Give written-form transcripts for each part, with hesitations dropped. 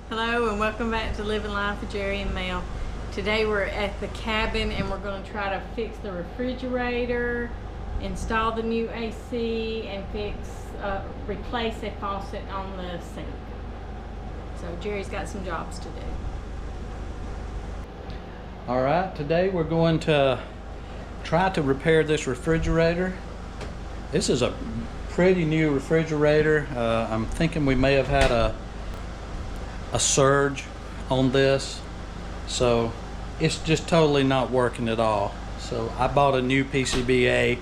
Hello and welcome back to Living Life with Jerry and Mel. Today we're at the cabin and we're going to try to fix the refrigerator, install the new AC, and replace a faucet on the sink. So Jerry's got some jobs to do. Alright, today we're going to try to repair this refrigerator. This is a pretty new refrigerator. I'm thinking we may have had a surge on this, so it's just totally not working at all. So I bought a new PCBA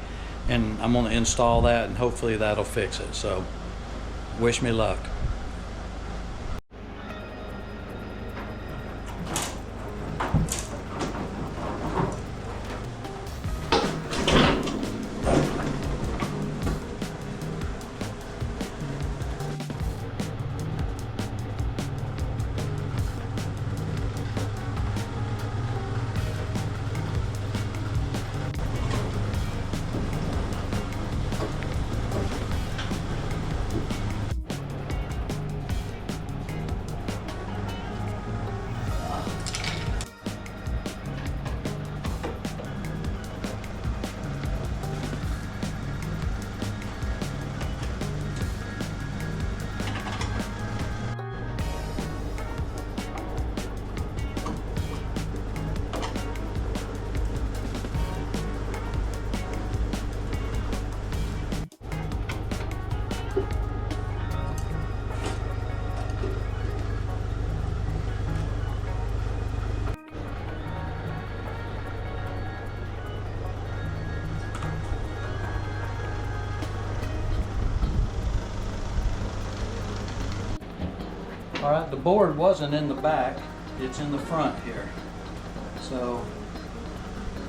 and I'm going to install that, and hopefully that'll fix it. So wish me luck. Alright, the board wasn't in the back, it's in the front here. So,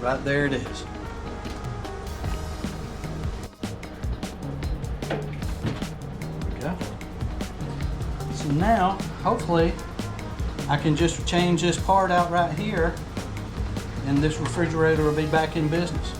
right there it is. There we go. So now, hopefully, I can just change this part out right here and this refrigerator will be back in business.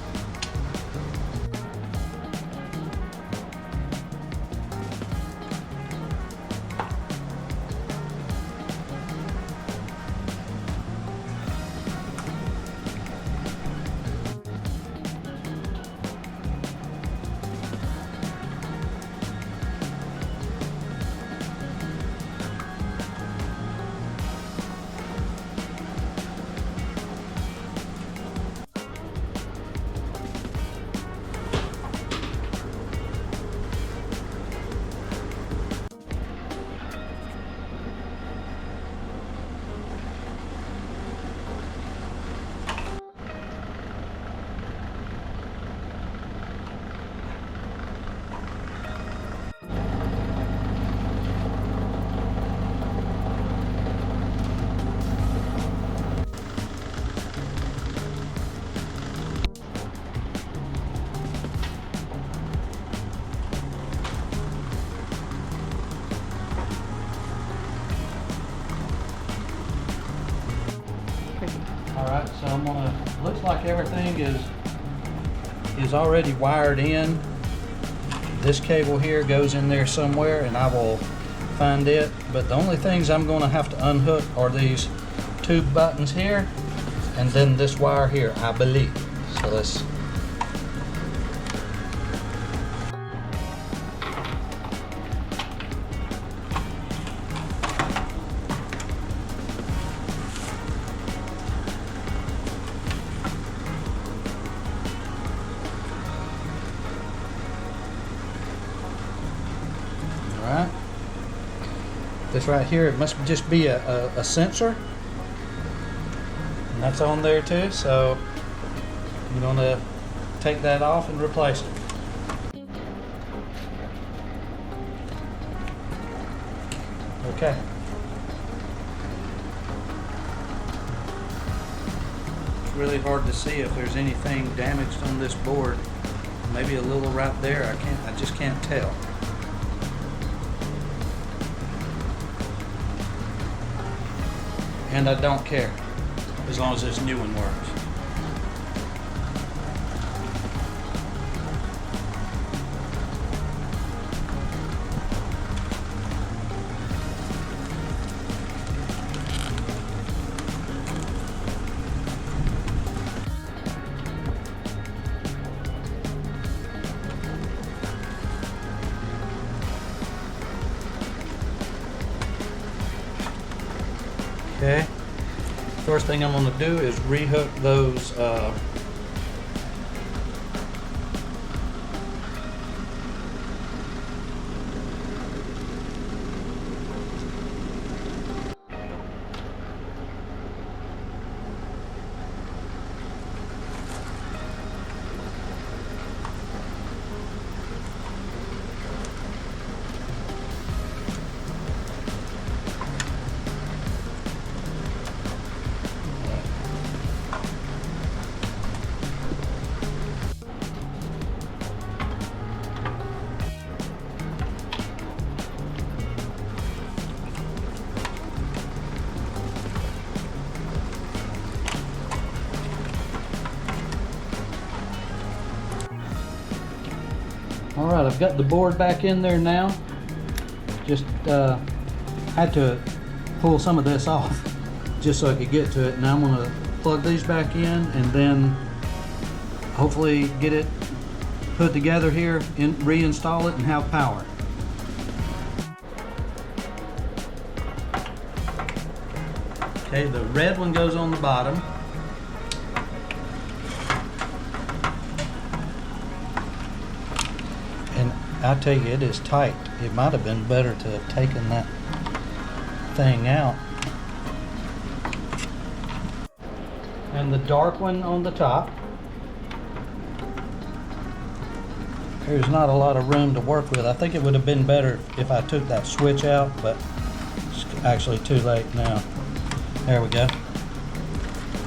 Alright, so I'm gonna, looks like everything is already wired in. This cable here goes in there somewhere and I will find it. But the only things I'm gonna have to unhook are these two buttons here and then this wire here, I believe. So let's Alright, this right here, it must just be a sensor, and that's on there too, so I'm going to take that off and replace it. Okay. It's really hard to see if there's anything damaged on this board. Maybe a little right there, I just can't tell. And I don't care, as long as this new one works. Okay. First thing I'm going to do is rehook those All right, I've got the board back in there now. Just had to pull some of this off just so I could get to it. Now I'm gonna plug these back in and then hopefully get it put together here, reinstall it and have power. Okay, the red one goes on the bottom. And I tell you, it is tight. It might have been better to have taken that thing out. And the dark one on the top. There's not a lot of room to work with. I think it would have been better if I took that switch out, but it's actually too late now. There we go.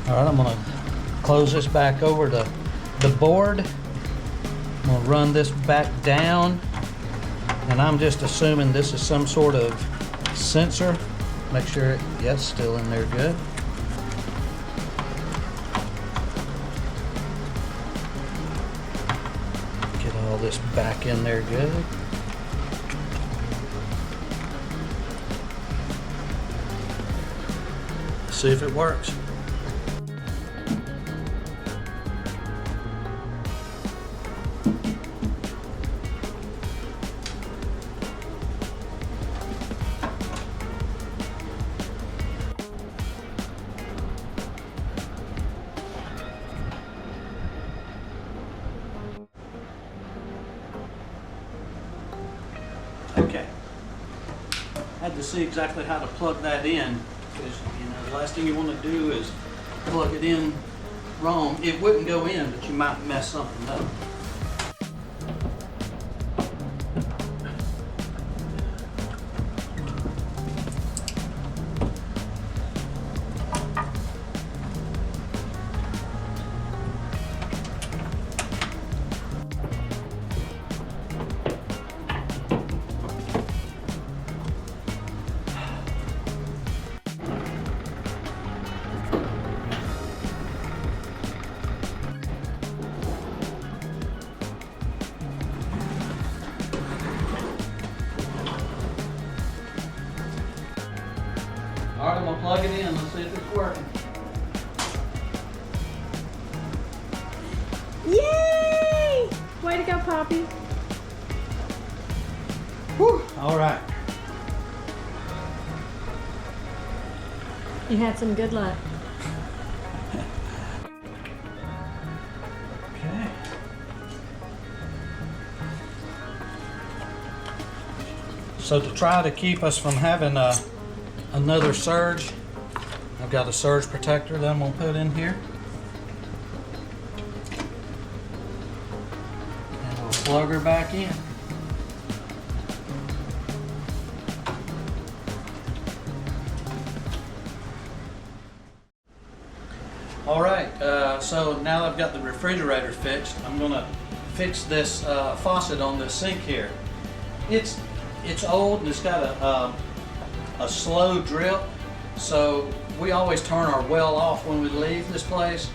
All right, I'm gonna close this back over to the board. I'm gonna run this back down, and I'm just assuming this is some sort of sensor. Make sure it's still in there good. Get all this back in there good. See if it works. Okay. Had to see exactly how to plug that in, because the last thing you want to do is plug it in wrong. It wouldn't go in, but you might mess something up. All right, I'm gonna plug it in. Let's see if it's working. Yay! Way to go, Poppy. Whew. All right. You had some good luck. Okay. So to try to keep us from having another surge, I've got a surge protector that I'm gonna put in here. And we'll plug her back in. All right, so now that I've got the refrigerator fixed, I'm gonna fix this faucet on the sink here. It's old and it's got a slow drip, so we always turn our well off when we leave this place,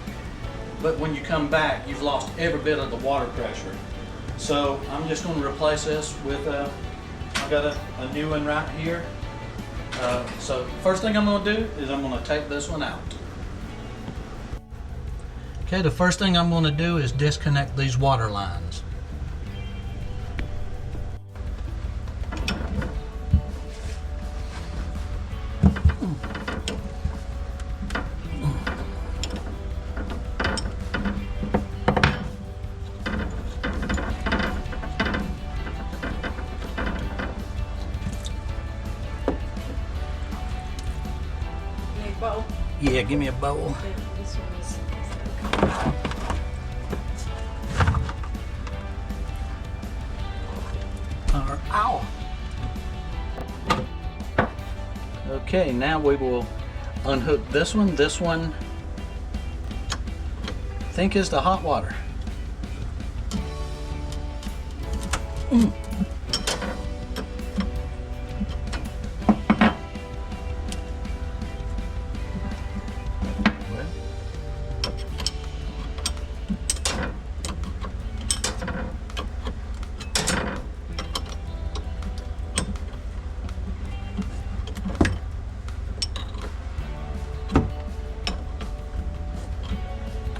but when you come back you've lost every bit of the water pressure. So I'm just going to replace this with I've got a new one right here. So first thing I'm going to do is I'm going to take this one out. Okay, the first thing I'm going to do is disconnect these water lines. bowl? Yeah, give me a bowl. This one is Ow! Okay, now we will unhook this one. This one, I think, is the hot water.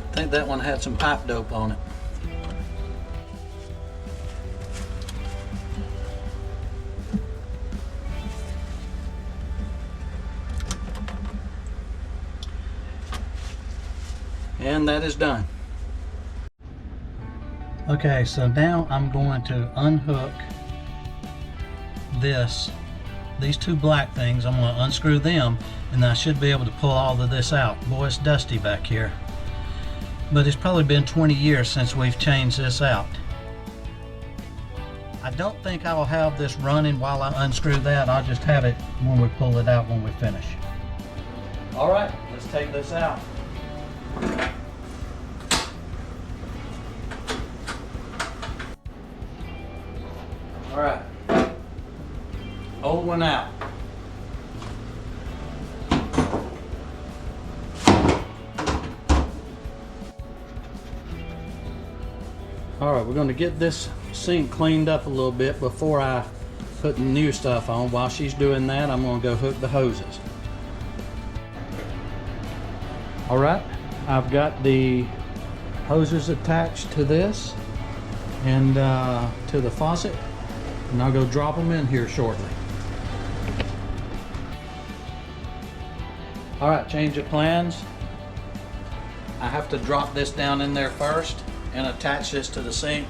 I think that one had some pipe dope on it. And that is done. Okay, so now I'm going to unhook these two black things. I'm going to unscrew them, and I should be able to pull all of this out. Boy, it's dusty back here. But it's probably been 20 years since we've changed this out. I don't think I'll have this running while I unscrew that. I'll just have it when we pull it out when we finish. All right, let's take this out. All right, old one out. All right, we're going to get this sink cleaned up a little bit before I put the new stuff on. While she's doing that, I'm going to go hook the hoses. All right, I've got the hoses attached to this and to the faucet, and I'll go drop them in here shortly. All right, change of plans. I have to drop this down in there first and attach this to the sink,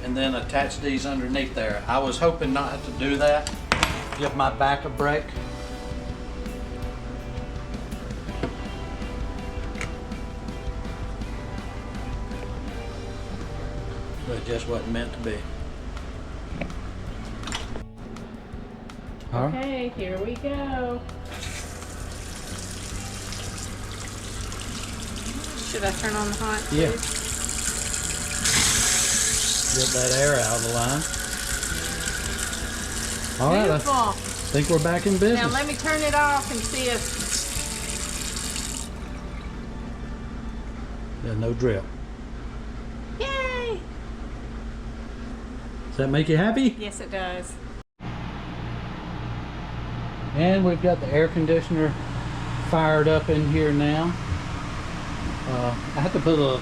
and then attach these underneath there. I was hoping not have to do that, give my back a break. But it just wasn't meant to be. All right. Okay, here we go. Should I turn on the hot? Yeah. Too? Get that air out of the line. All right, Beautiful. I think we're back in business. Now let me turn it off and see if... Yeah, no drip. Yay! Does that make you happy? Yes, it does. And we've got the air conditioner fired up in here now. I had to put a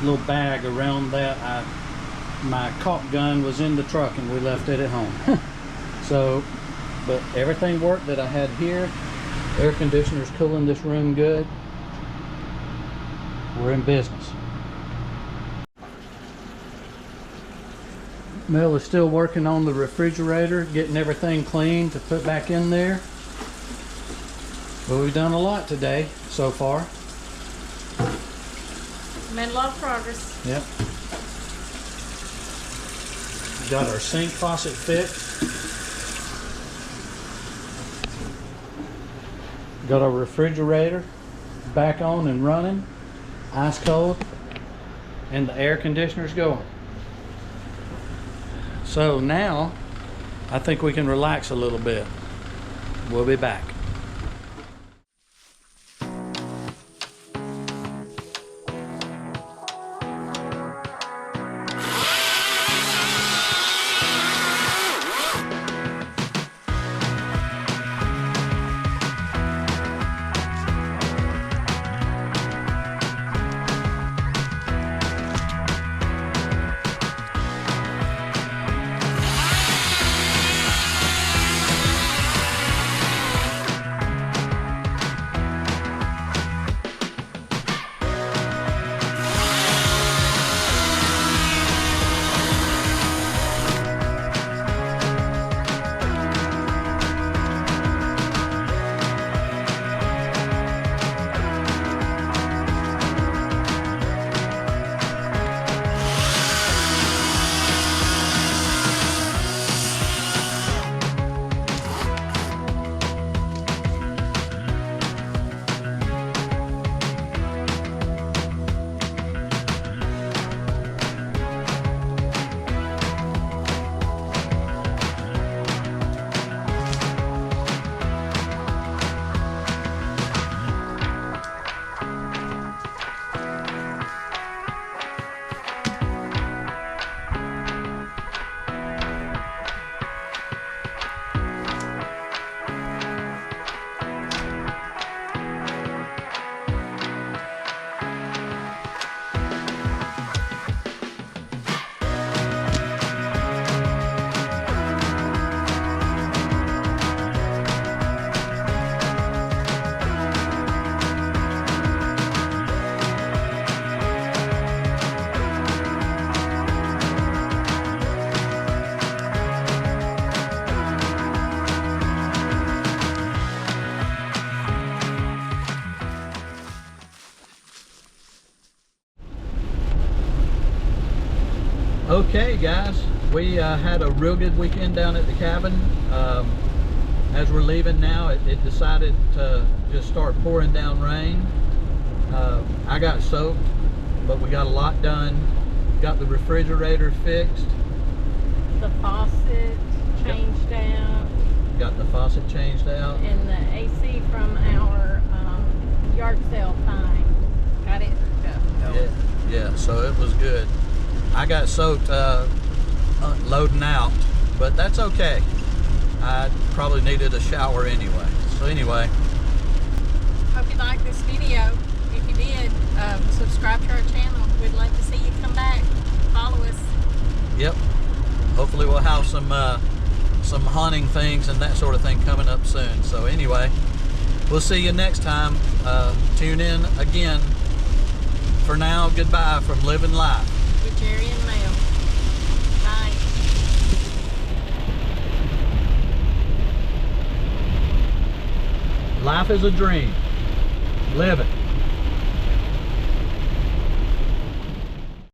little bag around that. My caulk gun was in the truck and we left it at home. So, but everything worked that I had here. Air conditioner's cooling this room good. We're in business. Mel is still working on the refrigerator, getting everything clean to put back in there. But we've done a lot today so far. Made a lot of progress. Yep. Got our sink faucet fixed. Got our refrigerator back on and running, ice cold, and the air conditioner's going. So now I think we can relax a little bit. We'll be back. Okay, guys, we had a real good weekend down at the cabin. As we're leaving now, it decided to just start pouring down rain. I got soaked, but we got a lot done. Got the refrigerator fixed. The faucet changed out. Got the faucet changed out. And the AC from our yard sale fine. Got it hooked up. Yeah, so it was good. I got soaked loading out, but that's okay. I probably needed a shower anyway. So anyway. Hope you liked this video. If you did, subscribe to our channel. We'd love to see you come back. Follow us. Yep. Hopefully we'll have some hunting things and that sort of thing coming up soon. So anyway, we'll see you next time. Tune in again. For now, goodbye from Living Life With Jerry and Mel. Bye. Life is a dream. Live it.